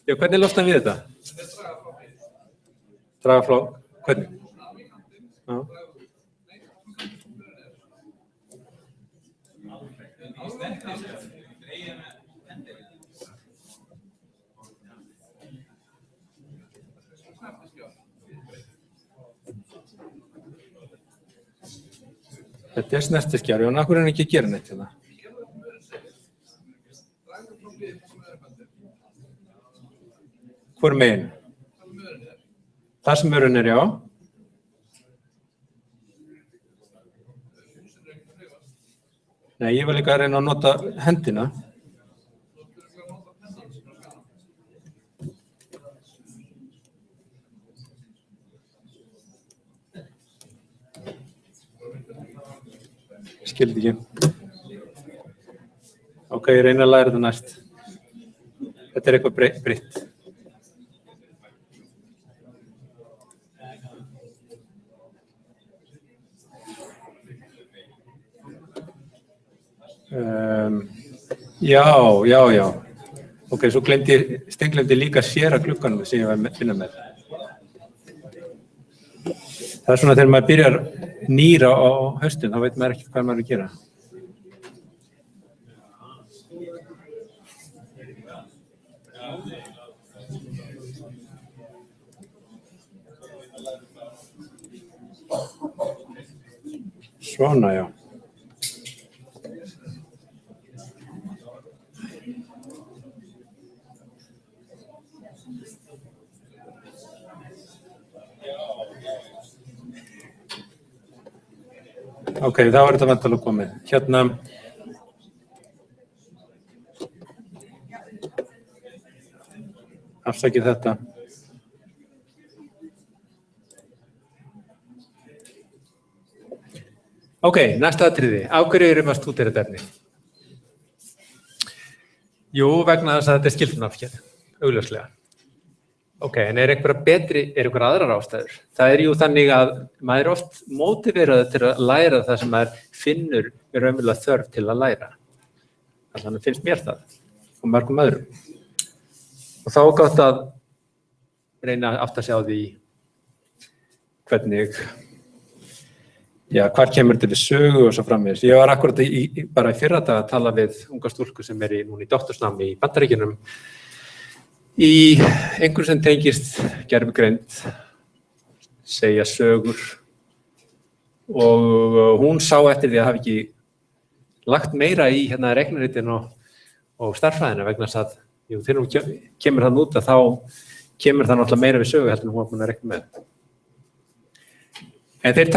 Já, hvernig losna við þetta? Draga frá, hvernig? Já. Þetta snertiskjari og af hverju er ekki að gera neitt hérna? Hvor megin? Það sem mörun já. Nei, ég var líka að reyna að nota hendina. Skildi ekki. Ok, ég reyna að læra þetta næst. Þetta er eitthvað breytt. Já. Ok, svo stenglemdi líka sér að glugganum sem ég var að finna með. Það er svona þegar maður byrjar nýra á haustin, þá veit maður ekki hvað maður er að gera. Svona, já. Ok, þá er þetta vantarlega komið. Hérna. Afsakið þetta. Ok, næsta atriði. Af hverju erum að stúdera þetta efni? Jú, vegna þess að þetta er skyldunámskeið, augljóslega. Ok, en er einhver aðrar ástæður? Það er jú þannig að maður er oft mótiveraður til að læra það sem maður finnur raunverulega þörf til að læra. Þannig finnst mér það og mörgum öðrum. Og þá er gott að reyna að átta sig á því hvernig, hvar kemur þetta við sögu og svo framvegis. Ég var akkurat bara í fyrradag að tala við unga stúlku sem er núna í doktorsnámi í Bandaríkjunum í einhverju sem tengist gervigreind, segja sögur og hún sá eftir því að hafa ekki lagt meira í reiknaritin og stærðfræðina vegna þess að þegar hún kemur þann út að þá kemur það náttúrulega meira við sögu heldur en hún var búin að reikna með. En þeir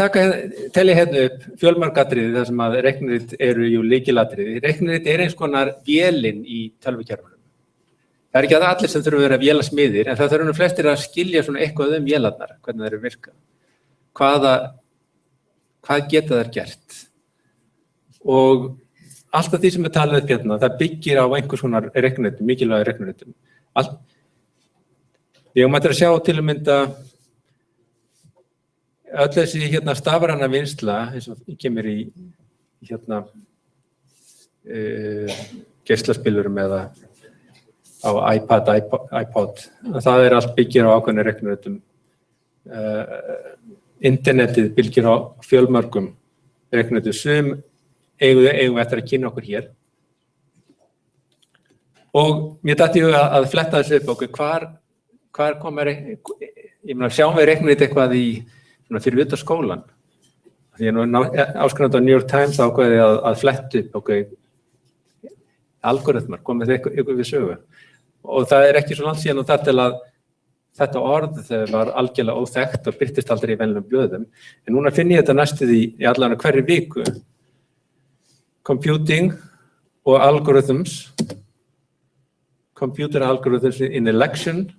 telja hérna upp fjölmargatriði þar sem að reiknarit eru lykilatriði. Reiknarit er eins konar vélin í tölvukerfunum. Það er ekki að allir sem þurfa að vera vélasmiðir, en það þurfa flestir að skilja svona eitthvað vélarnar, hvernig það eru virka. Hvað geta þær gert? Og allt af því sem talað upp hérna, það byggir á einhvers konar reiknaritum, mikilvægi reiknaritum. Ég mætti að sjá til að mynda öll þessi stafræna vinnsla, eins og kemur í geislaspilurum eða á iPod. Það er allt byggir á ákveðnum reiknaritum. Internetið byggir á fjölmörgum reiknaritum sem eigum við eftir að kynna okkur hér. Og mér datt í huga að fletta þessu upp okkur, hvar komur, sjáum við reiknarit eitthvað fyrir utan skólan. Því ég áskrifandi á New York Times ákveði að fletta upp okkur algoritmar, komið eitthvað við sögu. Og það er ekki svo langt síðan og þar til að þetta orð var algjörlega óþekkt og birtist aldrei í venjulegum blöðum. En núna finn ég þetta næstuð í allavega hverri viku. Computing og algorithms. Computer algorithms in election.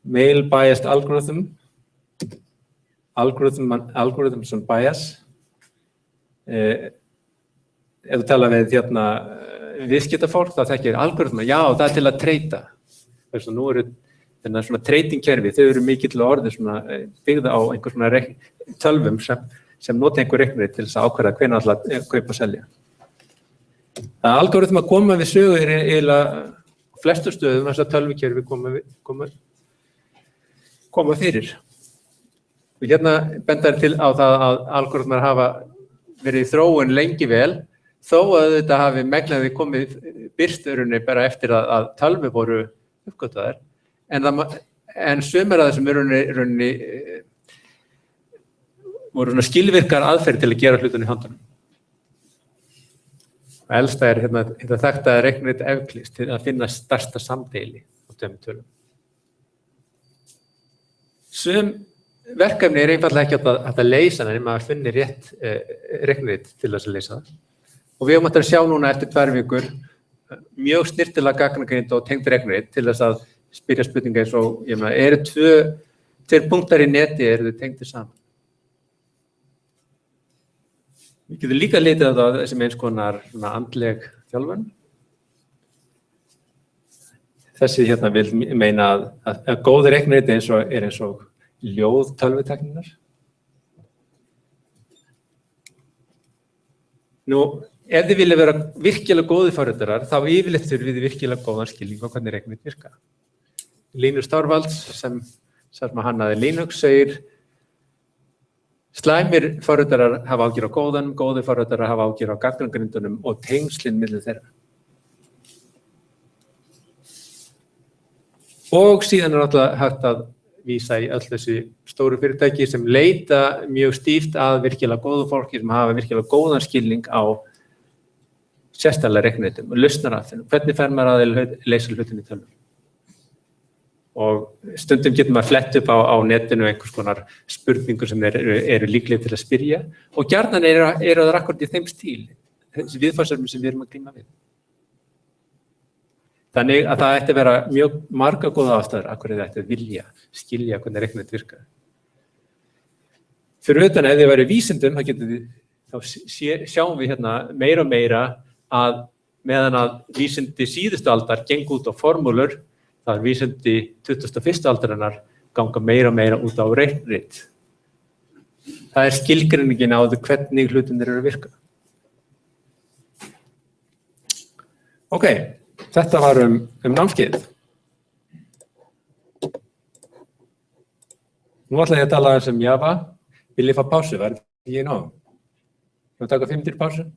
Male biased algorithm. Algorithms and bias. Ef þú tala við viðskiptafólk, þá þekkir algoritma, já, það er til að treyta. Nú eru svona treytingkerfi, þau eru mikill orðið byggða á einhver svona tölvum sem nota einhver reiknari til þess að ákvarða hvenær ætla að kaupa og selja. Algoritma koma við sögu eiginlega Flestum stöðum þess að tölvukerfi koma fyrir. Og hérna benda til á það að algoritmar hafa verið í þróun lengi vel, þó að þetta hafi megnaði komið birturunni bara eftir að tölvur voru uppgötvaðar, en sumir af þessum voru skilvirkar aðferðir til að gera hlutina í höndunum. Og elsta hérna þekkta reiknirít Evklíðs til að finna stærsta samdeili á tveimur tölum. Sum verkefni einfaldlega ekki hægt að leysa en maður finnir rétt reiknirít til þess að leysa það. Og við höfum að sjá núna eftir 2 vikur mjög snyrtilega gagnagreind og tengd reiknirít til þess að spyrja spurninga eins og, eru 2 punktar í neti, eru þau tengdir saman? Við getum líka litið á það sem eins konar andleg þjálfun. Þessi hérna vil meina að góð reiknirít eins og ljóð tölvutekningar. Nú, ef þið vilja vera virkilega góðir forritarar, þá yfirleitt þurfið þið virkilega góðan skilning á hvernig reiknirít virka. Linus Torvalds, sem hannaði Linux, segir slæmir forritarar hafa ágjur á góðanum, góðir forritarar hafa ágjur á gagnagrindunum og tengslin milli þeirra. Og síðan alltaf hægt að vísa í öll þessi stóru fyrirtæki sem leita mjög stíft að virkilega góðu fólki sem hafa virkilega góðan skilning á sérstaklega reiknirítum og lausnaraðferðum. Hvernig fer maður að leysa hlutin í tölvum? Og stundum getur maður flett upp á netinu einhvers konar spurningur sem eru líklegir til að spyrja og gjarnan eru það akkúrat í þeim stíl, þessi viðfangsefni sem við erum að glíma við. Þannig að það ætti að vera mjög marga góða ástæður af hverju það ætti að vilja skilja hvernig reiknirít virka. Fyrir utan ef þið væru vísindum, þá sjáum við hérna meira og meira að meðan að vísindi síðustu aldar gengu út á formúlur, það er vísindi 21. aldarinnar ganga meira og meira út á reiknirít. Það er skilgreiningin á því hvernig hlutirnir eru að virka. Ok. Þetta var námskeiðið. Nú ætla ég að tala um Java. Vil ég fá pásu? Var ég nóg? Ég að taka 5 mínútur pásu?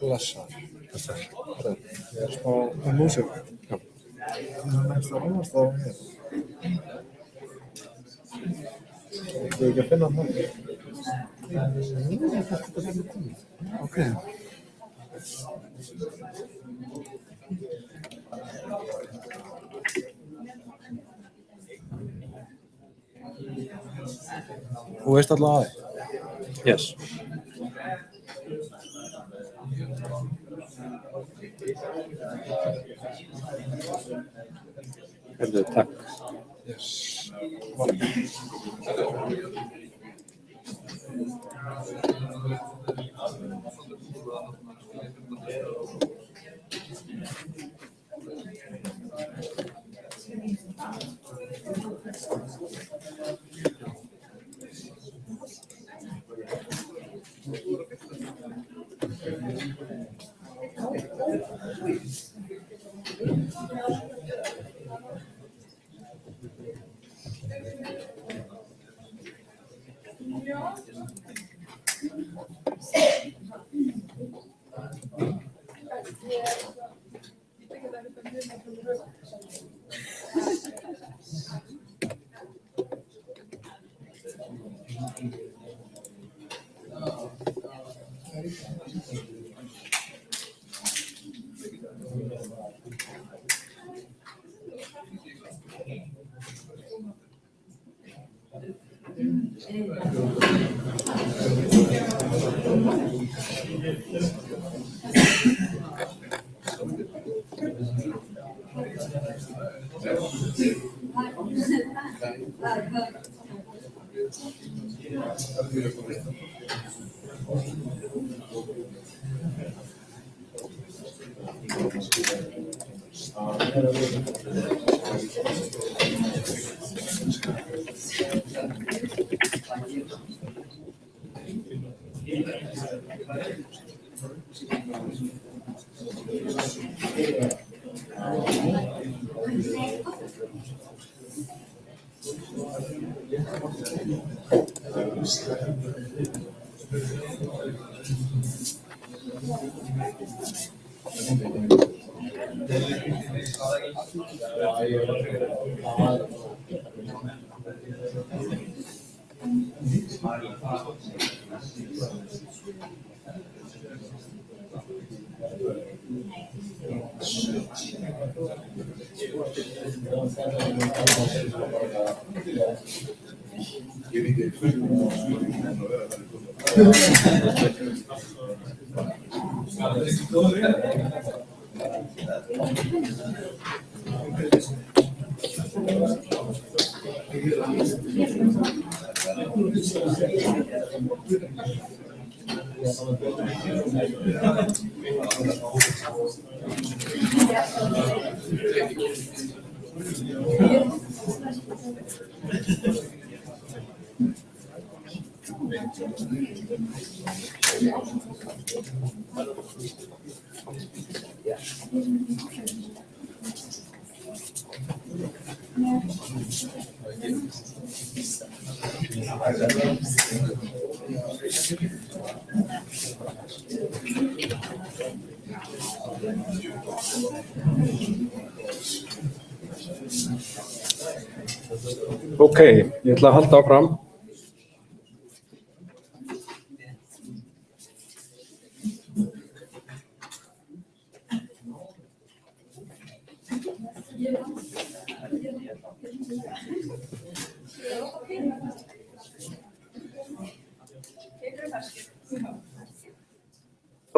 Blessar. Ég smá músík. Já. Það næst að rúmast á hér. Þú ekki að finna það? Ok. Þú veist alltaf að þig? Yes. Herðu, takk. Yes. Ókei, ég ætla að halda áfram.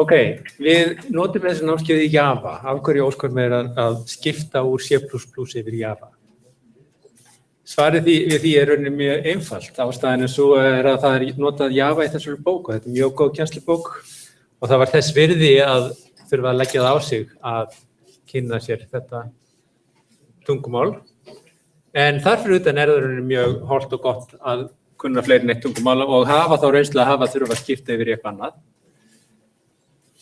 Ókei, við notum þessi námskeið í Java. Af hverju ósköpunum er að skipta úr C++ yfir Java? Svarið við því er rauninni mjög einfalt. Ástæðan er svo að það er notað Java í þessari bók og þetta er mjög góð kennslubók og það var þess virði að þurfa að leggja það á sig að kynna sér þetta tungumál. En þarfir utan er það rauninni mjög hollt og gott að kunna fleiri en eitt tungumál og hafa þá reynslu að hafa þurfa að skipta yfir í eitthvað annað.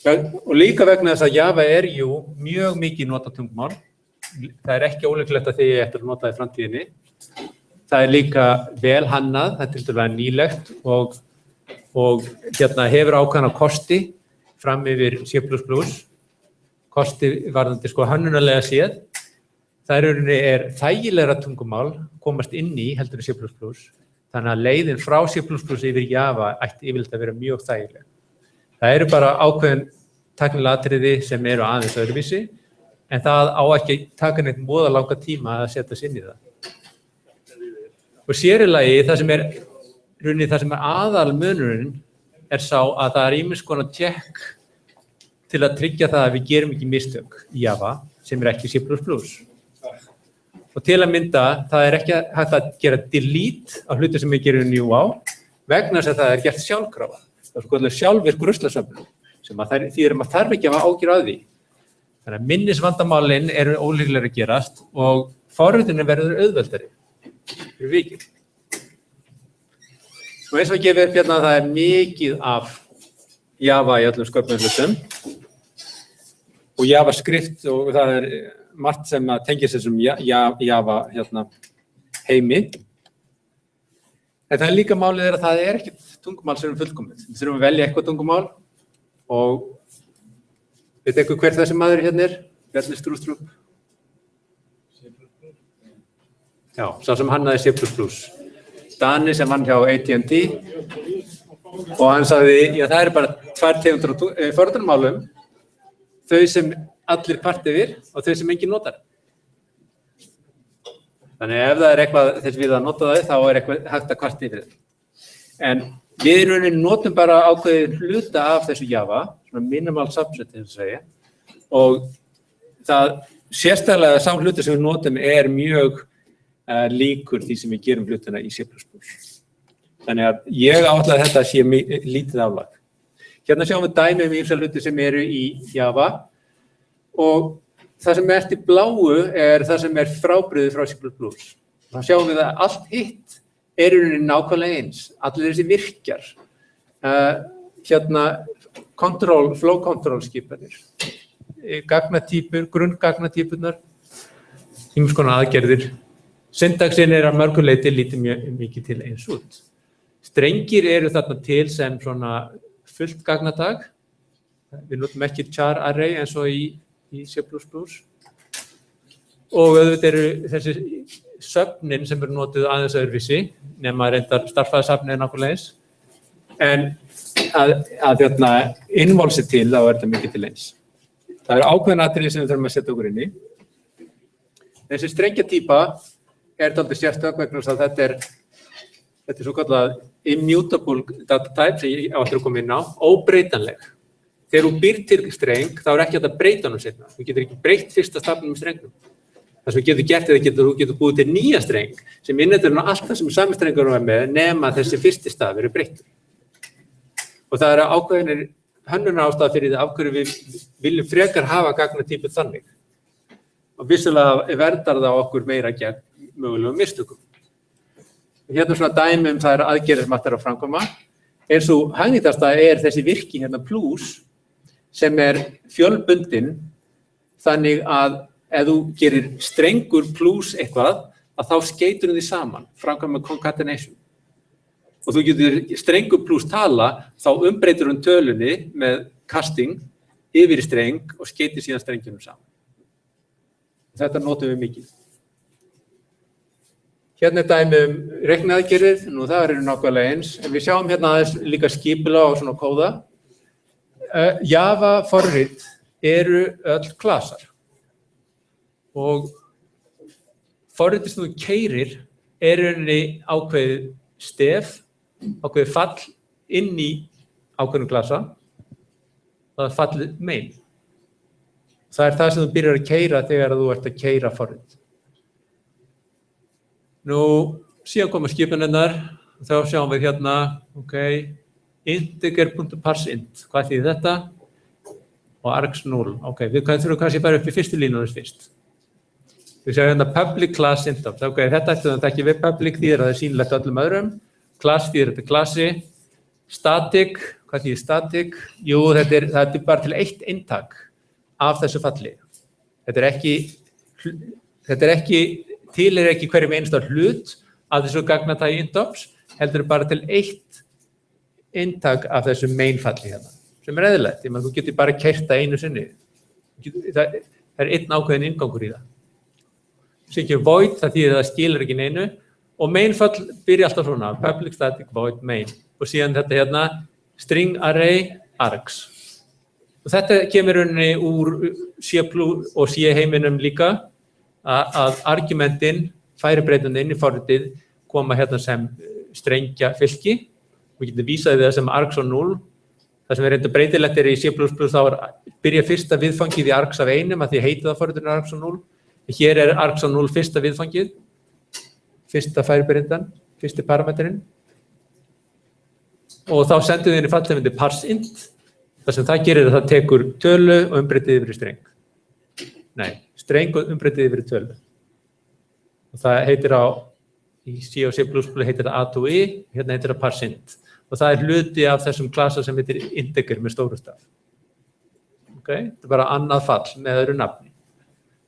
Og líka vegna þess að Java er jú mjög mikið notað tungumál. Það er ekki ólíklegt að þið ættu að nota það í framtíðinni. Það er líka vel hannað, það er tiltölulega nýlegt og hefur ákveðna kosti fram yfir C++. Kosti varðandi hönnunarlega séð. Það er þægilegra tungumál komast inn í heldur en C++. Þannig að leiðin frá C++ yfir Java ætti yfirleitt að vera mjög þægileg. Það eru bara ákveðin tæknileg atriði sem eru aðeins öðruvísi, en það á ekki taka neitt voða langa tíma að setja sig inn í það. Og sér í lagi, það sem er aðal munurinn er sá að það er ýmiss konar check til að tryggja það að við gerum ekki mistök í Java sem er ekki C++. Og til að mynda, það er ekki hægt að gera delete á hluti sem við gerum new á, vegna þess að það er gert sjálfkrafa. Það er sjálfvirk ruslarsöfnun sem þýðir að maður þarf ekki að hafa áhyggjur af því. Þannig að minnisvandamálin eru ólíklegir að gerast og forritunin verður auðveldari fyrir vikið. Og eins og að gefa upp hérna að það er mikið af Java í öllum sköpunarhlutum og JavaScript og það er margt sem tengist þessum Java heimi. En það líka málið að það ekkert tungumál sem fullkomið. Við þurfum að velja eitthvað tungumál og veit eitthvað hver þessi maður hérna Bjarni Stroustrup. Já, sá sem hannaði C++. Dani sem vann hjá AT&T og hann sagði, já það bara 2 tegundir forritunarmálum, þau sem allir kvart yfir og þau sem enginn notar. Þannig ef það eitthvað þess við að nota það, þá eitthvað hægt að kvarta yfir þetta. En við í rauninni notum bara ákveðin hluta af þessu Java, svona minimal subset eins og segja, og það sérstaklega sá hluti sem við notum mjög líkur því sem við gerum hlutina í C++. Þannig að ég áætla að þetta sé lítið álag. Hérna sjáum við dæmi ýmsa hluti sem eru í Java og það sem í bláu það sem frábrugðið frá C++. Þá sjáum við að allt hitt í rauninni nákvæmlega eins. Allir þessi virkjar. Hérna flow control skipanir. Gagnatýpur, grunngagnatýpurnar, ýmiss konar aðgerðir. Syntaxin að mörgu leyti lítið mjög mikið til eins út. Strengir eru þarna til sem svona fullt gagnadag. Við notum ekki char array eins og í C++. Og auðvitað eru þessi söfnin sem eru notuð aðeins öðruvísi, nema reyndar starffræðisafnið nákvæmlega eins. En að innvolsi til þá þetta mikið til eins. Það eru ákveðin atriði sem við þurfum að setja okkur inn í. Þessi strengjatýpa dálítið sérstök vegna þess að þetta er svo kallað immutable data type sem ég áttur að koma inn á, óbreytanleg. Þegar þú býr til streng, þá ekki hægt að breyta honum seinna. Þú getur ekki breytt fyrsta stafnum í strengnum. Það sem við getum gert þú getur búið til nýja streng sem inniheldur allt það sem sami strengur með nema þessi fyrsti staf eru breyttur. Og það eru ákveðinir hönnunarástæða fyrir því af hverju við viljum frekar hafa gagnatýpu þannig. Og vissulega verndar það okkur meira gegn mögulegum mistökum. Hérna svona dæmi það aðgerðir sem hægt að framkvæma. Eins og hagnýtasta þessi virki hérna plus sem fjölbundin þannig að ef þú gerir strengur plus eitthvað að þá skeytur því saman, framkvæma concatenation. Og þú getur strengur plus tala, þá umbreytir tölunni með casting yfir í streng og skeytir síðan strengjunum saman. Þetta notum við mikið. Hérna dæmi reikniaðgerðir, nú það eru nákvæmlega eins, en við sjáum hérna aðeins líka skipulag og svona kóða. Java forrit eru öll klasar og forritið sem þú keyrir rauninni ákveðið stef, ákveðið fall inn í ákveðnum klasa og það fallið main. Það það sem þú byrjar að keyra þegar þú ert að keyra forrit. Nú, síðan koma skipanirnar, þá sjáum við hérna, integer.parseInt, hvað þýðir þetta? Og args 0, við þurfum kannski bara upp í fyrstu línunum fyrst. Við sjáum hérna public class intops, þetta ættum við ekki við public þýðir að það sýnilegt öllum öðrum, class þýðir þetta klassi, static, hvað þýðir static? Jú, þetta bara til eitt eintak af þessu falli. Þetta ekki hverjum einstað hlut af þessu gagnatagi intops, heldur bara til eitt eintak af þessu main falli hérna, sem eðlilegt, þú getur bara keyrt það einu sinni. Það einn ákveðin inngangur í það. Sem ekki void, það þýðir að það skilar ekki neinu og main fall byrja alltaf svona, public static void main og síðan þetta hérna string array args. Og þetta kemur rauninni úr C+ og C heiminum líka að argumentin færibreytandi inn í forritið koma hérna sem strengja fylki. Við getum vísað það sem args og 0. Það sem reynda breytilegt í C++ þá byrja fyrsta viðfangið í args af einum að því heitið það forritinu args og 0. Hér args og 0 fyrsta viðfangið, fyrsta færibreytan, fyrsti parameterinn. Og þá sendum við inn í fallefindi parseInt. Það sem það gerir það tekur tölu og umbreytið yfir í streng. Nei, streng og umbreytið yfir í tölu. Og það heitir í C og C++ heitir það A2I, hérna heitir það parseInt. Og það hluti af þessum klasa sem heitir integer með stóru staf. Þetta bara annað fall með öðru nafni.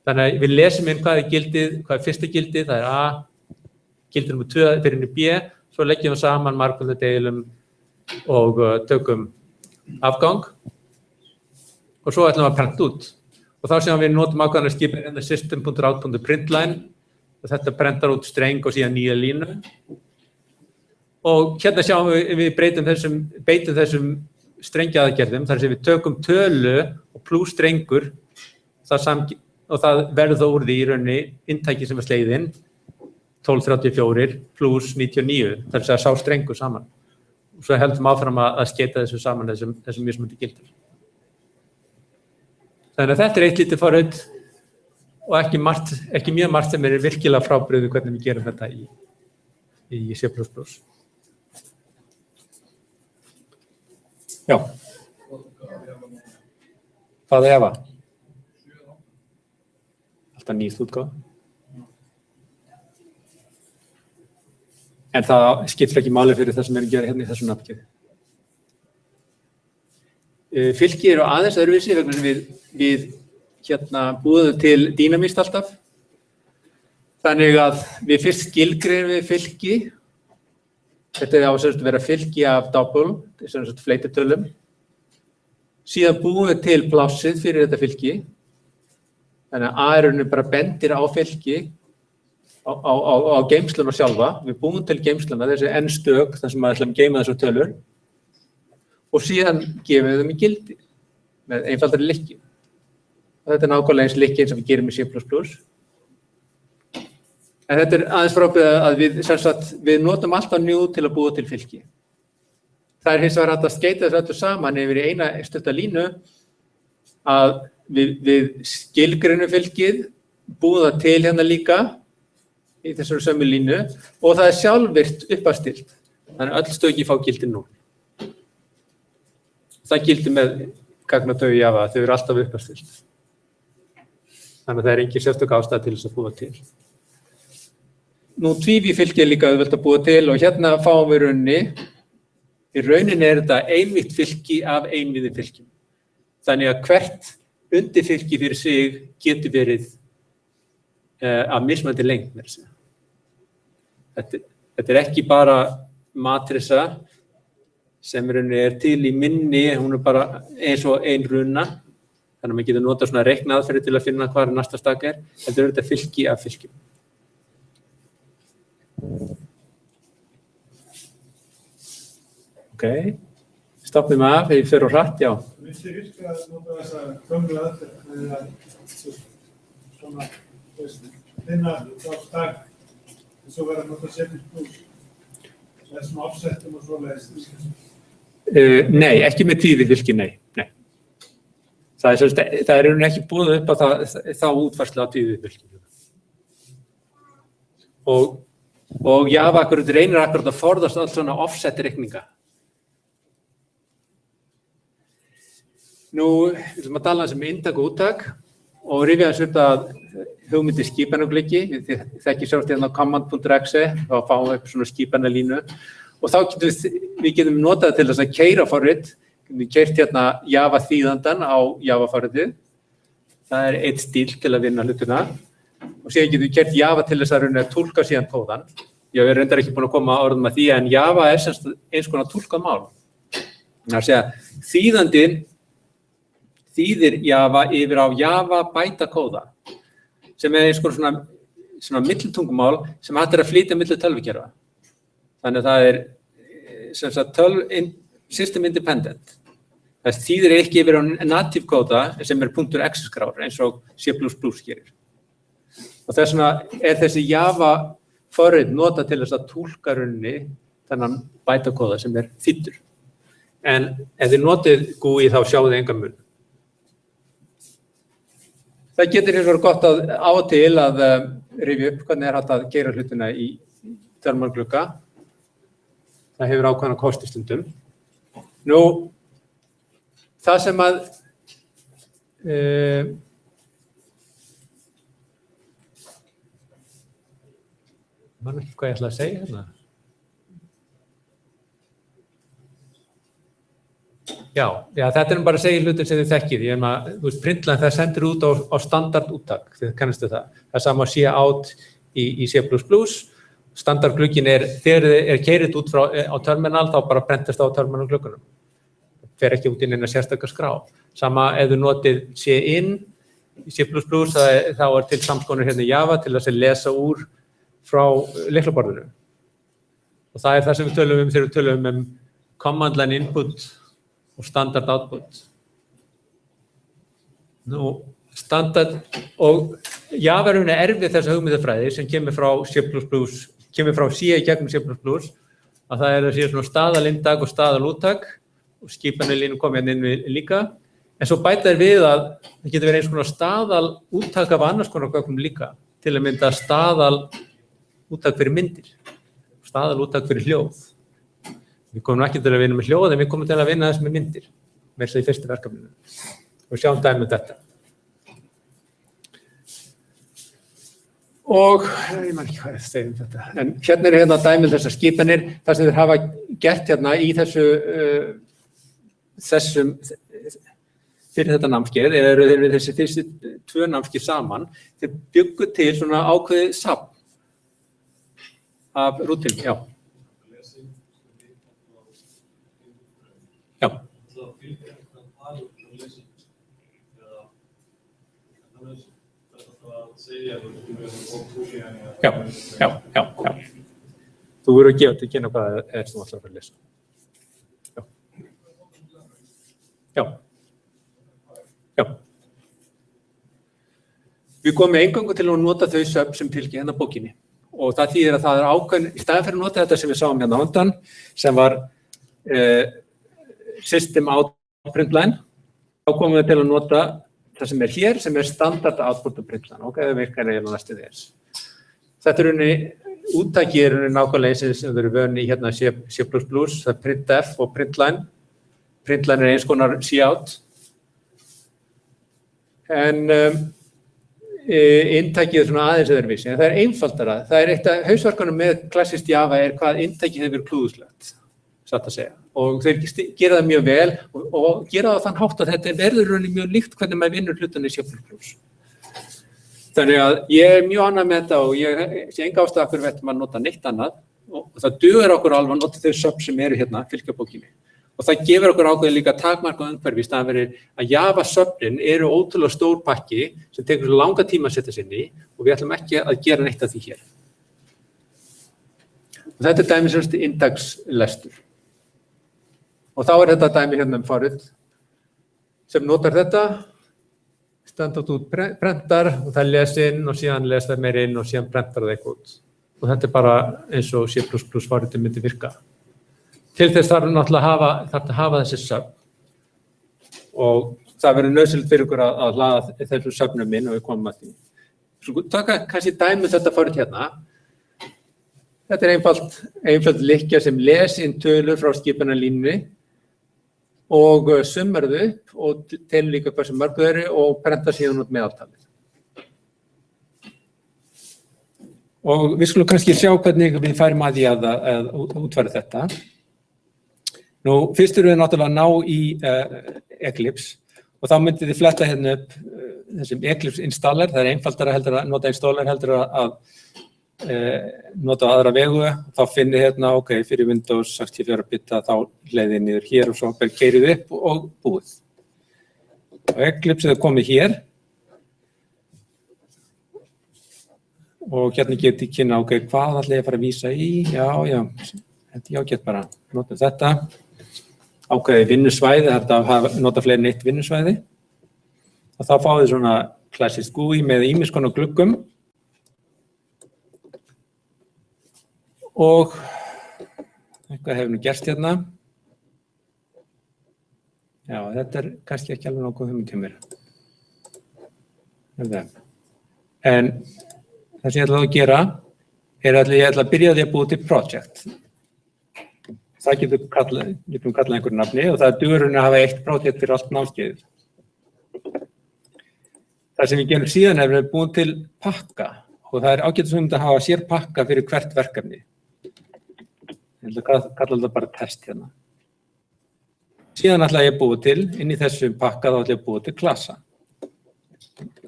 Þannig að við lesum inn hvað gildið, hvað fyrsta gildið, það A, gildið nr. 2 fyrir inn í B, svo leggjum við saman margföldu deilum og tökum afgang og svo ætlum við að prenta út. Og þá sem við notum ákveðna skipin system.out.println og þetta prentar út streng og síðan nýja línu. Og hérna sjáum við beitum þessum strengjaðgerðum, þar sem við tökum tölu og pluss strengur og það verður þá úr því í rauninni inntæki sem var slegið inn 1234 pluss 99, þar sem sá strengur saman. Og svo heldum áfram að skeyta þessu saman þessum mismunandi gildir. Þannig að þetta eitt lítið forrit og ekki mjög margt sem virkilega frábrugðið hvernig við gerum þetta í C++. Já. Hvað Java? Alltaf nýtt útgáfa. En það skiptir ekki máli fyrir það sem við gera hérna í þessum nafngjöf. Fylki eru aðeins öðruvísi vegna sem við búum til dýnamískt alltaf. Þannig að við fyrst skilgreinum við fylki. Þetta á að vera fylki af double, þessum fleititölum. Síðan búum við til plássið fyrir þetta fylki. Þannig að A-raunin bara bendir á fylki á geymsluna sjálfa. Við búum til geymsluna, þessi n-stök, þar sem við ætlum að geyma þessar tölur. Og síðan gefum við þeim í gildi með einfaldari lykki. Og þetta nákvæmlega eins lykki eins og við gerum í C++. En þetta aðeins frábrigði að við notum alltaf new til að búa til fylki. Það hins vegar hægt að skeyta þessu öllu saman yfir í eina stutta línu að við skilgreinum fylkið, búum það til hérna líka í þessari sömu línu og það sjálfvirkt uppástilt. Þannig öll stöki fá gildi 0. Það gildi með gagnataugu Java, þau eru alltaf uppástilt. Þannig að það engin sérstök ástæða til þess að búa til. Nú tvíví fylki líka auðvelt að búa til og hérna fáum við í rauninni þetta einvítt fylki af einvíði fylkjum. Þannig að hvert undirfylki fyrir sig getur verið af mismunandi lengd. Þetta ekki bara matrisa sem er til í minni, hún bara eins og ein runa, þannig að maður getur notað svona reiknaaðferði til að finna hvað næsta stak er. Þetta þetta fylki af fylkjum. Ok, stoppum af, ég fer á hratt, já. Finnst þér virka að nota þessa gömlu aðferð eða svona, finna þá stak og svo vera að nota C++, þessum offsettum og svoleiðis? Nei, ekki með tvívífylki, nei. Það ekki búið upp á þá útfærslu á tvívífylki. Og Java reynir akkurat að forðast allt svona offset-reikninga. Nú, við ætlum að tala um inntak og úttak og rifja þess upp að hugmyndi skipanaugliki. Þið þekkið sjálft hérna á command.exe, þá fáum við upp svona skipanalínu. Og þá getum við notað til þess að keyra forrit, við keyrt hérna Java þýðandan á Java forritið. Það eitt stíl til að vinna hlutina. Og síðan getum við keyrt Java til þess að túlka síðan kóðan. Ég er reyndar ekki búin að koma að orðum að því, en Java semst eins konar túlkað mál. Það að segja, þýðandinn þýðir Java yfir á Java bæta kóða, sem eins konar svona millitungumál sem hægt að flytja milli tölvukerfa. Þannig að það sem sagt system independent. Það þýðir ekki yfir á native kóða sem .x skráður eins og C++ gerir. Og þess vegna þessi Java forrit notað til þess að túlka rauninni þennan bæta kóða sem þýddur. En ef þið notið GUI þá sjáu þið engan mun. Það getur hins vegar gott á og til að rifja upp hvernig hægt að gera hlutina í þvermálglugga. Það hefur ákveðna kosti stundum. Nú, það sem að man ekki hvað ég ætla að segja hérna. Já, þetta bara að segja hlutir sem þið þekkið. Println það sendir út á standard úttak, þið kannastu það. Það sama sé out í C++. standardglugginn þegar þið keyrið út á terminal, þá bara brentast það á terminal gluggunum. Fer ekki út inn eina sérstakar skrá. Sama ef þú notið C-in í C++, þá til samskonar hérna í Java til að lesa úr frá lyklaborðinu. Og það það sem við tölum þegar við tölum command line input og standard output. Nú, standard og Java erfið þessa hugmyndafræði sem kemur frá C++, kemur frá C gegnum C++, að það að sé svona staðalinntak og staðalúttak og skipanarlínu kom hérna inn við líka. En svo bæta við að það getur verið eins konar staðalúttak af annars konar gögnum líka, til að mynda staðalúttak fyrir myndir, staðalúttak fyrir hljóð. Við komum ekki til að vinna með hljóð, en við komum til að vinna þess með myndir, með þess að í fyrsta verkefninu. Og sjáum dæmi þetta. Og, ég man ekki hvað ég segi þetta, en hérna hérna dæmi þessar skipanir, það sem þeir hafa gert hérna í þessum fyrir þetta námskeið, eða þeir við þessi fyrstu 2 námskeið saman, þeir byggu til svona ákveðið safn af rútín, já. Já. Já. Þú verður að gefa til að kynna hvað það sem þú ætlar að fara að lesa. Já. Við komum eingöngu til að nota þau söfn sem fylgja hérna bókinni. Og það þýðir að það ákveðin, í staðinn fyrir að nota þetta sem við sáum hérna á undan, sem var system out print line, þá komum við til að nota það sem hér, sem standard output og print line. Ok, það virkar eiginlega næstu þess. Þetta úttæki nákvæmlega eins sem við erum vön í hérna C++, það printf og printline. Printline eins konar cout. En inntækið svona aðeins öðruvísi, en það einfaldara. Það eitt af hausverkunum með klassískt Java hvað inntækið hefur verið klúðuslegt, satt að segja. Og þeir gera það mjög vel og gera það þann hátt að þetta verður rauninni mjög líkt hvernig maður vinnur hlutunni í C++. Þannig að ég mjög ánægð með þetta og ég sé enga ástæða fyrir að maður nota neitt annað og það dugar okkur alveg að nota þau söfn sem eru hérna, fylgja bókinni. Og það gefur okkur ákveðið líka takmarka umhverfi í staðan fyrir að Java-söfnin eru ótrúlega stór pakki sem tekur svo langa tíma að setja sig inn í og við ætlum ekki að gera neitt af því hér. Og þetta dæmi semst inntakslestur. Og þá þetta dæmi hérna forrit sem notar þetta, standard út prentar og það inn og síðan les það meira inn og síðan prentar það eitthvað út. Og þetta bara eins og C++ forritin myndi virka. Til þess þarf náttúrulega að hafa þessi söfn og það verður nauðsynlegt fyrir ykkur að hlaða þessu söfnum inn og við komum að því. Svo taka kannski dæmi þetta forrit hérna. Þetta einfalt lykkja sem les inn tölur frá skipanarlínunni og summar þau upp og telur líka hversu mörg þau eru og prentar síðan út meðaltalið. Og við skulum kannski sjá hvernig við færum að því að útfæra þetta. Nú, fyrst erum við náttúrulega að ná í Eclipse og þá myndið þið fletta hérna upp þessum Eclipse installer, það einfaldara heldur að nota installer heldur að nota aðra vegu, þá finnir hérna, ok, fyrir Windows 64 bita þá leiðið niður hér og svo keyrið upp og búið. Og Eclipse komið hér og hérna getið kynna, ok, hvað ætla ég að fara að vísa í? Já, ég get bara nota þetta. Ákveðið vinnusvæði, þetta að nota fleiri en eitt vinnusvæði. Og þá fáið þið svona klassískt GUI með ýmiss konar gluggum. Og eitthvað hefur nú gerst hérna. Já, þetta kannski ekki alveg nokkuð hugmynd hjá mér. En það sem ég ætla að gera að ég ætla að byrja því að búa til project. Það getum kallað einhverju nafni og það dugur að hafa eitt projekt fyrir allt námskeiðið. Það sem við gerum síðan er við búin til pakka og það ágætis að hafa sér pakka fyrir hvert verkefni. Ég ætla að kalla þetta bara test hérna. Síðan ætla ég að búa til, inn í þessum pakka þá ætla ég að búa til klassa.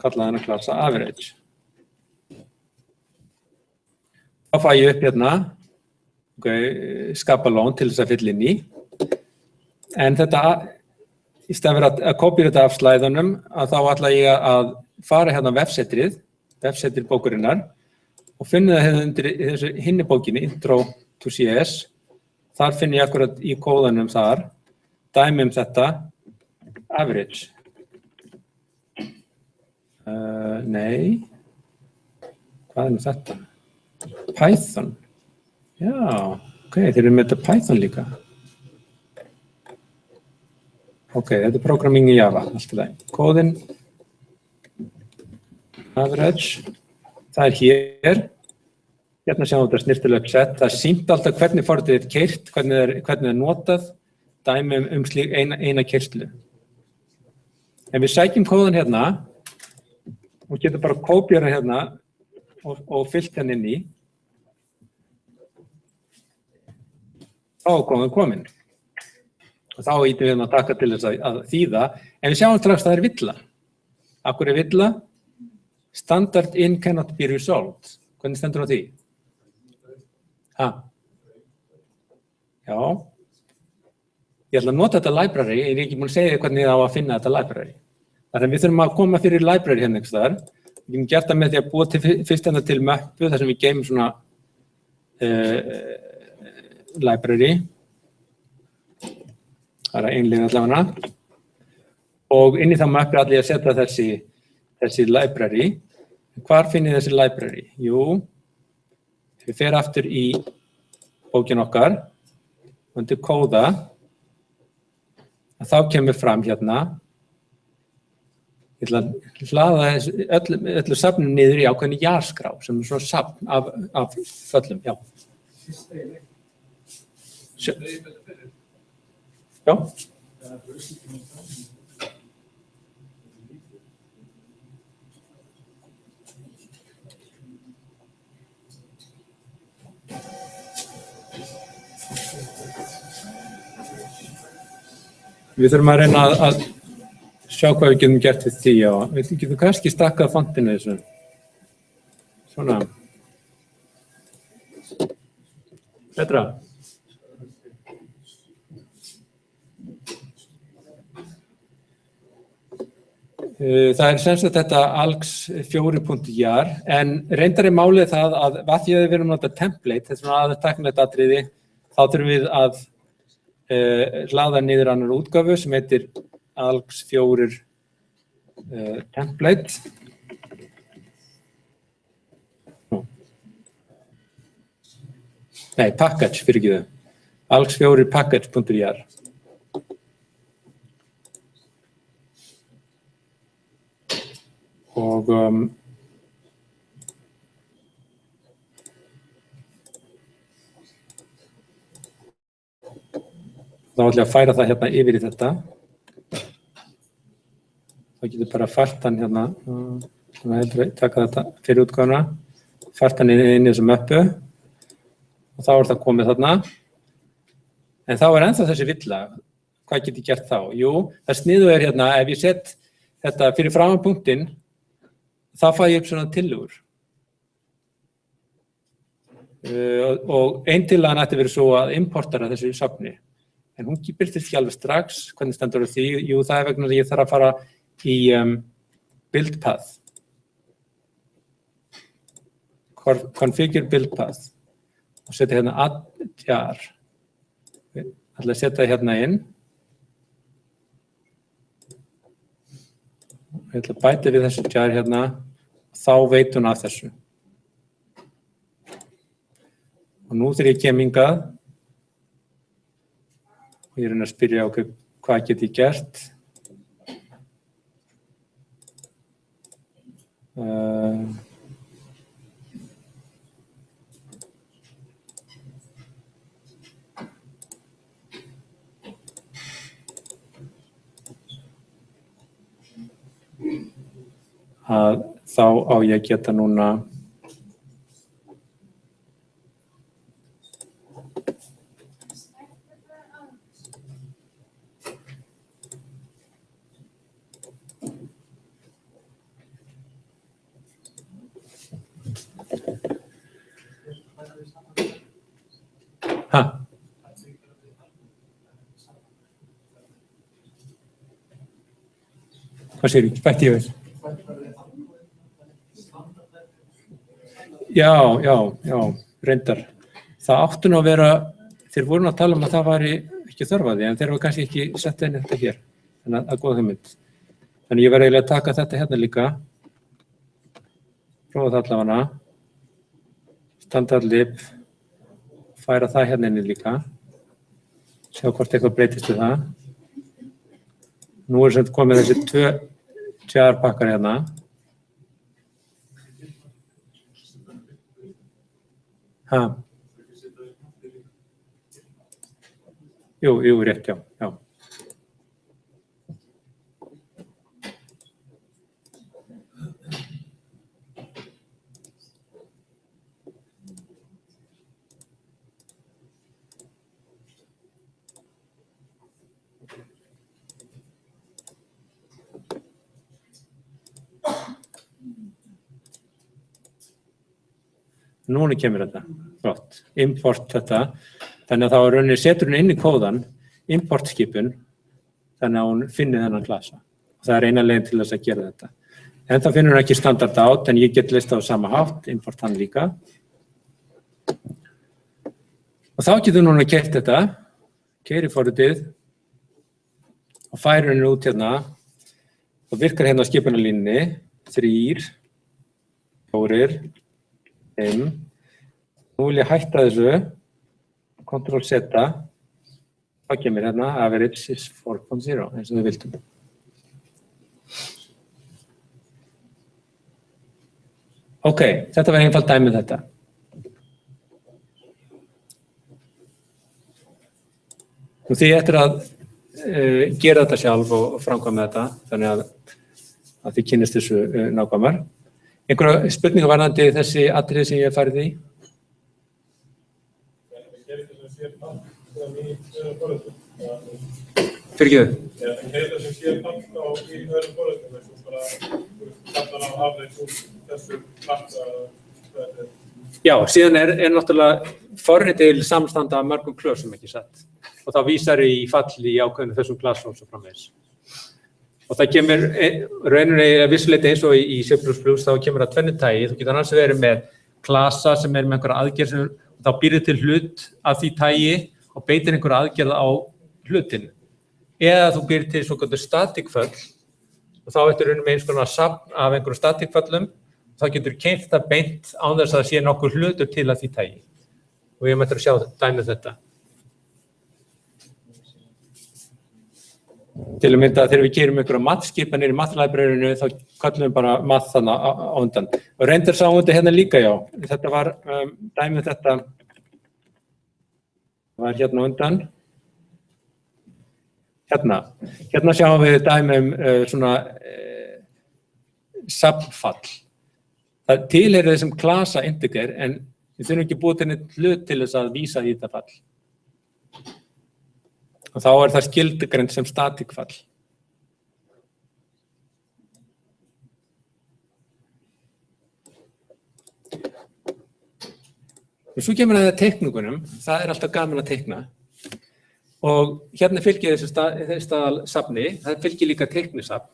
Kalla þennan klassa average. Þá fæ ég upp hérna, skapalón til þess að fylla inn í. En þetta, í stað fyrir að kópíra þetta af slæðunum, að þá ætla ég að fara hérna á vefsetrið bókurinnar og finna það hérna undir þessu hinni bókinni, Intro to CS. Þar finn ég akkurat í kóðanum þar, dæmi þetta, average. Nei, hvað er þetta? Python. Já, þeir eru með þetta Python líka. Þetta er programming í Java, allt í lagi. Kóðinn, average, það er hér. Hérna sjáum við þetta snyrtilegt sett. Það er sýnt alltaf hvernig forritið er keyrt, hvernig það er notað, dæmi slík eina keyrslu. En við sækjum kóðan hérna og getum bara kópíra hérna og fyllt hann inn í. Þá er komin. Og þá ítum við að taka til þess að þýða, en við sjáum strax að það er villa. Af hverju er villa? Standard in cannot be resolved. Hvernig stendur á því? Já. Ég ætla að nota þetta library, ég er ekki búin að segja hvernig það á að finna þetta library. Þannig að við þurfum að koma fyrir library hérna einhvers staðar. Við getum gert það með því að búa fyrst hérna til möppu þar sem við geymum svona library. Það er einlið allavega. Og inn í það möppu ætla ég að setja þessi library. Hvar finn ég þessi library? Jú, við fer aftur í bókin okkar, undir kóða, þá kemur fram hérna. Ég ætla að hlaða öllu safnum niður í ákveðinni jarskrá, sem er svona safn af föllum, já. Já. Við þurfum að reyna að sjá hvað við getum gert við því, já. Við getum kannski stakkað fontinu þessu. Svona. Betra. Það er sem sagt þetta alx4.jar, en reyndar er málið það að því að við erum notað template, þess að tæknilegt atriði, þá þurfum við að hlaða niður annar útgáfu sem heitir alx4 template. Nei, package, fyrirgefðu. alx4 package.jar. Og þá ætla ég að færa það hérna yfir í þetta. Þá getur bara fært hann hérna, taka þetta fyrir útgáfuna, fært hann inn í þessu möppu og þá er það komið þarna. En þá er ennþá þessi villa. Hvað get ég gert þá? Jú, það sniðu er hérna, ef ég set þetta fyrir framan punktinn, þá fæ ég upp svona tillögur. Og ein tillagan ætti verið svo að importera þessu safni. En hún birtist ekki alveg strax. Hvernig stendur því? Jú, það er vegna að ég þarf að fara í build path. Configure build path. Og setja hérna add jar. Ég ætla að setja hérna inn. Ég ætla að bæta við þessu jar hérna. Þá veit hún af þessu. Og nú þegar ég kem hingað, og ég er að spyrja okkur hvað get ég gert. Að þá á ég að geta núna Hvað segir þú? Bætti ég við? Já, reyndar. Það áttu nú að vera, þeir voru að tala að það væri ekki þörfaði, en þeir var kannski ekki sett inn þetta hér. Þannig að það er góð hugmynd. Þannig ég verði eiginlega að taka þetta hérna líka. Prófa það allavega. Standard lib. Færa það hérna inni líka. Sjá hvort eitthvað breytist við það. Nú sem komið þessi 2 jar pakkar hérna. Jú, rétt, já. Núna kemur þetta, flott, import þetta, þannig að þá raunir setur hún inn í kóðan, importskipun, þannig að hún finnir þennan klasa. Það er eina leiðin til þess að gera þetta. En þá finnur hún ekki standard out, en ég get listað á sama hátt, import hann líka. Og þá getur hún að keyrt þetta, keyri forritið, og færir henni út hérna, og virkar hérna á skipunarlínunni, 3, 4, 5. Nú vil ég hætta þessu, Ctrl-Z, þá kemur hérna, average is 4.0, eins og við vildum. Ok, þetta var einfalt dæmi þetta. Nú því eftir að gera þetta sjálf og framkvæma þetta, þannig að þið kynnist þessu nákvæmar. Einhverja spurningar varðandi þessi atriði sem ég hef farið í? Fyrirgefðu? En þetta sem sér pant á í öðrum forritum, eins og bara kallan á afleitt úr þessu klassa? Já, síðan er náttúrulega forritið samstanda af mörgum klösum, ekki satt. Og þá vísar í falli í ákveðinu þessum klassum svo framvegis. Og það kemur rauninni að vissuleyti eins og í C++, þá kemur það tvennu tagi. Þú getur annars verið með klasa sem er með einhverja aðgerð sem þá býrð til hlut af því tagi og beitir einhverja aðgerð á hlutin. Eða þú býrð til svokölluð statikföll og þá ertu rauninni með eins konar safn af einhverjum statikföllum og þá getur keyrt það beint án þess að það sé nokkur hlutur til af því tagi. Og ég mættur að sjá dæmið þetta. Til að mynda að þegar við gerum einhverja mathskipanir í mathlibrarinu þá kallum við bara math þarna á undan. Og reyndar sáum þetta hérna líka, já. Þetta var dæmið þetta var hérna á undan. Hérna sjáum við dæmið svona safnfall. Það tilheyrir þessum klasa integer en við þurfum ekki búið til neitt hlut til þess að vísa í þetta fall. Og þá er það skilgreint sem statikfall. Og svo kemur það að teikningunum, það er alltaf gaman að teikna. Og hérna fylgir þessu staðalsafni, það fylgir líka teiknisafn.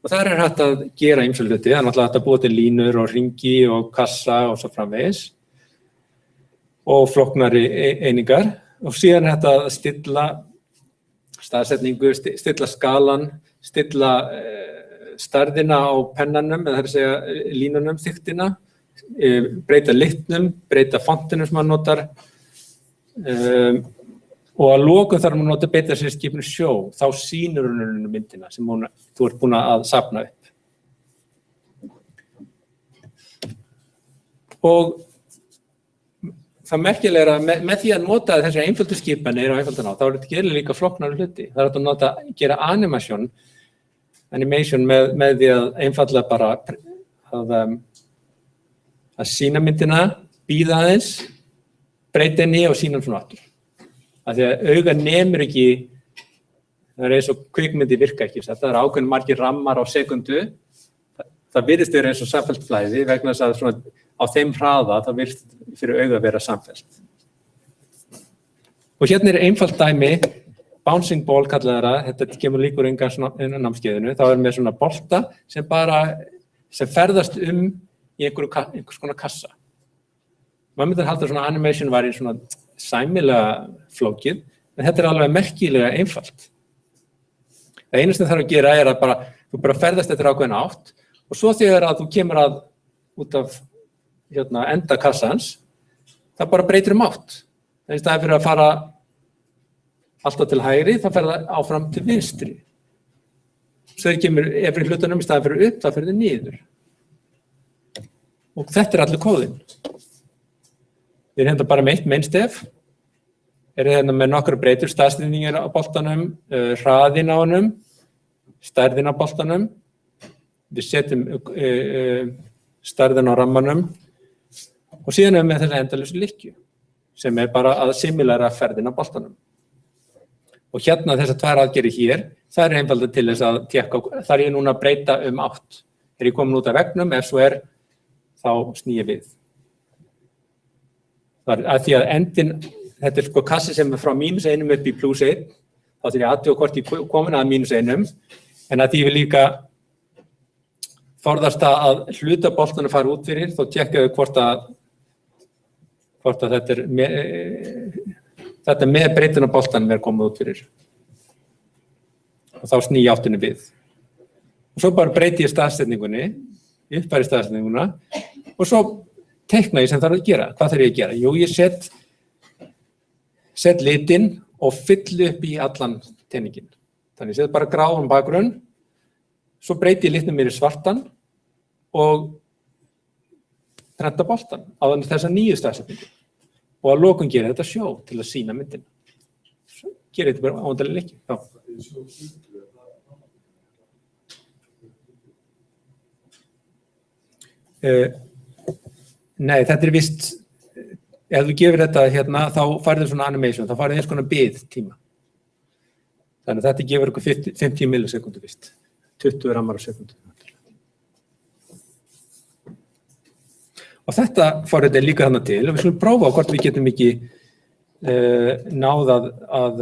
Og þar er hægt að gera ýmsa hluti, það er náttúrulega hægt að búa til línur og hringi og kassa og svo framvegis. Og flóknari einingar. Og síðan er þetta að stilla staðsetningu, stilla skalan, stilla stærðina á pennanum, eða það er að segja línunum, þykktina, breyta litnum, breyta fontinu sem maður notar. Og að lokum þarf maður að nota beita sér skipinu sjó, þá sýnir hún myndina sem þú ert búin að safna upp. Og það merkilega er að með því að nota þessar einföldu skipanir á einfaldan á, þá er þetta gerðilega líka flóknari hluti. Það er að gera animation með því að einfallega bara að sýna myndina, bíða aðeins, breyta henni og sýna hann svona aftur. Af því að auga nemur ekki, það er eins og kvikmyndi virka ekki, það er ákveðin margir rammar á sekundu, það virðist vera eins og samfellt flæði vegna þess að svona á þeim hraða það virðist fyrir auga að vera samfellt. Og hérna er einfalt dæmi bouncing ball kallar það, þetta kemur líka úr inngangsnámskeiðinu, þá með svona bolta sem ferðast í einhvers konar kassa. Maður myndir halda svona animation var í svona sæmilega flókið, en þetta alveg merkilega einfalt. Það einu sem þarf að gera að þú bara ferðast eftir ákveðin átt og svo þegar að þú kemur út af enda kassans, það bara breytir átt. Það í staðinn fyrir að fara alltaf til hægri, þá fer það áfram til vinstri. Svo þegar kemur efri hlutunum í staðinn fyrir upp, þá fer það niður. Og þetta allir kóðinn. Við erum bara með eitt mainstef, erum með nokkra breytur, staðsetningar á boltanum, hraðinn á honum, stærðin á boltanum, við setjum stærðin á rammanum og síðan með þessa endalausu lykkju sem bara að simulera ferðin á boltanum. Og þessar tvær aðgerðir hér, það einfaldlega til þess að tékka, þar ég núna að breyta átt. Þegar ég komin út af veggnum, ef svo þá sný ég við. Það að því að endin, þetta kassi sem frá -1 upp í +1, þá þarf ég aðtjóða hvort ég komin að -1, en að því við líka forðast að hluta boltanum fara út fyrir, þá tékkaðu hvort að þetta með breytuna boltanum komið út fyrir. Og þá sný ég áttinu við. Og svo bara breyti ég staðsetningunni, uppfæri staðsetninguna, og svo teikna ég sem þarf að gera. Hvað þarf ég að gera? Jú, ég set litinn og fyll upp í allan teningin. Þannig ég set bara gráan bakgrunn, svo breyti ég litnum mér í svartan og prenta boltan á þessa nýju staðsetningu. Og að lokum gerir þetta sjó til að sýna myndina. Svo gerir þetta bara ándalega leikki. Nei, þetta víst, ef þú gefur þetta þá farið svona animation, þá farið eins konar bið tíma. Þannig að þetta gefur ykkur 50 millisekundur víst, 20 rammar á sekundu. Og þetta forritið líka þarna til og við skulum prófa hvort við getum ekki náð að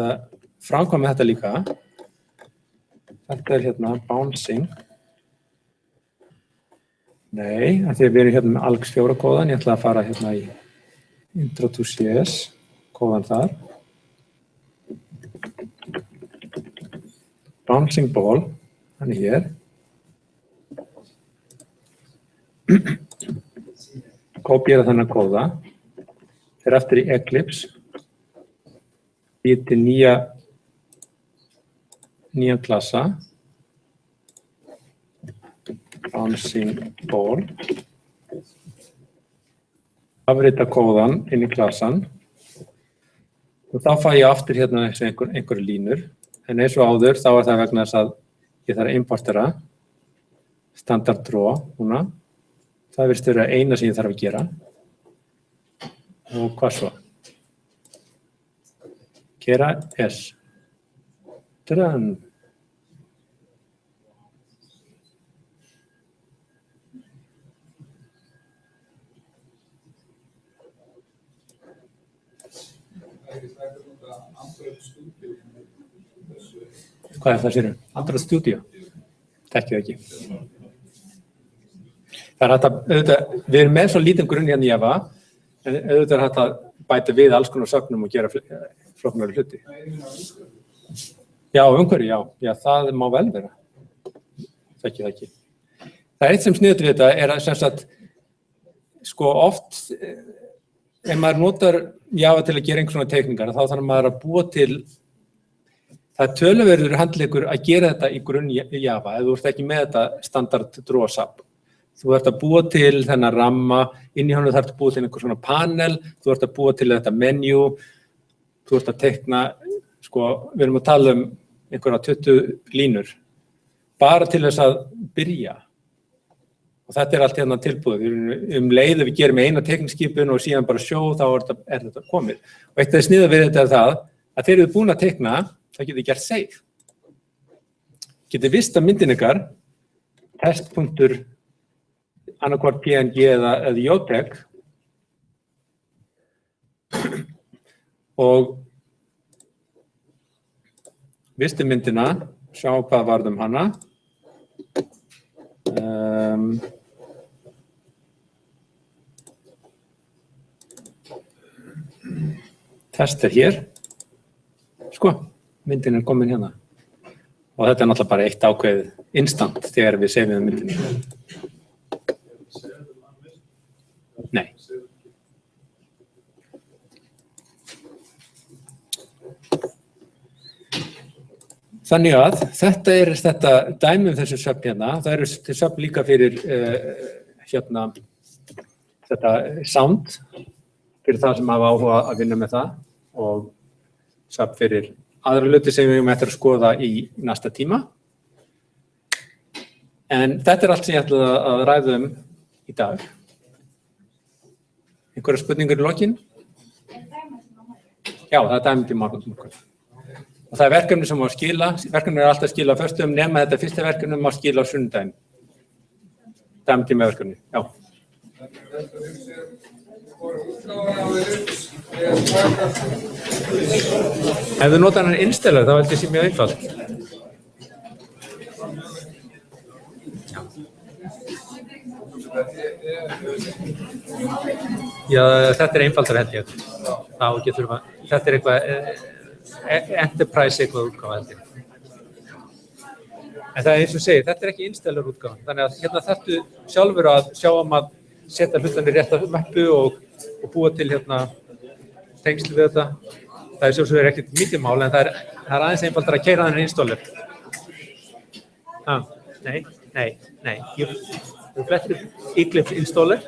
framkvæma þetta líka. Þetta bouncing. Nei, af því að við erum með ALX 4 kóðan, ég ætla að fara í Intro to CS kóðan þar. Bouncing ball, hann hér. Kópíera þennan kóða, fer aftur í Eclipse, býr til nýjan klassa, bouncing ball, afrita kóðan inn í klassan og þá fæ ég aftur einhverju línur, en eins og áður þá það vegna þess að ég þarf að importera standard draw núna. Það virðist vera eina sem ég þarf að gera. Og hvað svo? Gera S. Tadan! Hvað það sér? Android Studio? Þekki það ekki. Það auðvitað, við erum með svo lítinn grunn í Java, en auðvitað hægt að bæta við alls konar sögnum og gera flóknari hluti. Já, umhverfi, já, það má vel vera. Þekki það ekki. Það eitt sem sniðut við þetta að sem sagt, oft, ef maður notar Java til að gera einhvers konar teikningar, þá þarf maður að búa til, það töluverður handleikur að gera þetta í grunn Java, ef þú ert ekki með þetta standard draw sub. Þú ert að búa til þennan ramma, inn í honum þarf að búa til einhver svona panel, þú ert að búa til þetta menu, þú ert að teikna, við erum að tala einhverja 20 línur, bara til þess að byrja. Og þetta allt tilbúið. Leið við gerum eina teikniskipun og síðan bara sjó, þá þetta komið. Og eitt af sniða við þetta það, að þegar þið búin að teikna, þá getur þið gert save. Getur vist að myndin ykkar, testpunktur, annarkvort PNG eða JPEG og Vistu myndina, sjá hvað varð hana. Test hér. Sko, myndin komin hérna. Og þetta náttúrulega bara eitt ákveðið instant þegar við sefiðum myndinni. Nei. Þannig að þetta dæmi þessu söfn hérna, það eru til söfn líka fyrir þetta sound, fyrir það sem hafa áhuga að vinna með það og söfn fyrir aðra hluti sem við ætlum að skoða í næsta tíma. En þetta allt sem ég ætla að ræða í dag. Einhverjar spurningar í lokin? Já, það dæmið í morgun. Og það verkefni sem má skila, verkefni alltaf skila á föstudögum nema þetta fyrsta verkefni má skila á sunnudaginn. Dæmið með verkefni, já. Ef þú notar hann innstæðlega, þá held ég sé mjög einfalt. Já, þetta einfaldara held ég. Þetta eitthvað enterprise eitthvað útgáfa held ég. En það eins og segir, þetta ekki innstæðlegur útgáfa. Þannig að hérna þarftu sjálfur að sjá að setja hlutanir rétt á mappu og búa til tengsl við þetta. Það sjálfsögur ekkert mikið mál, en það er aðeins einfaldara að keyra þennan installer. Nei. Þú flettir Eclipse installer.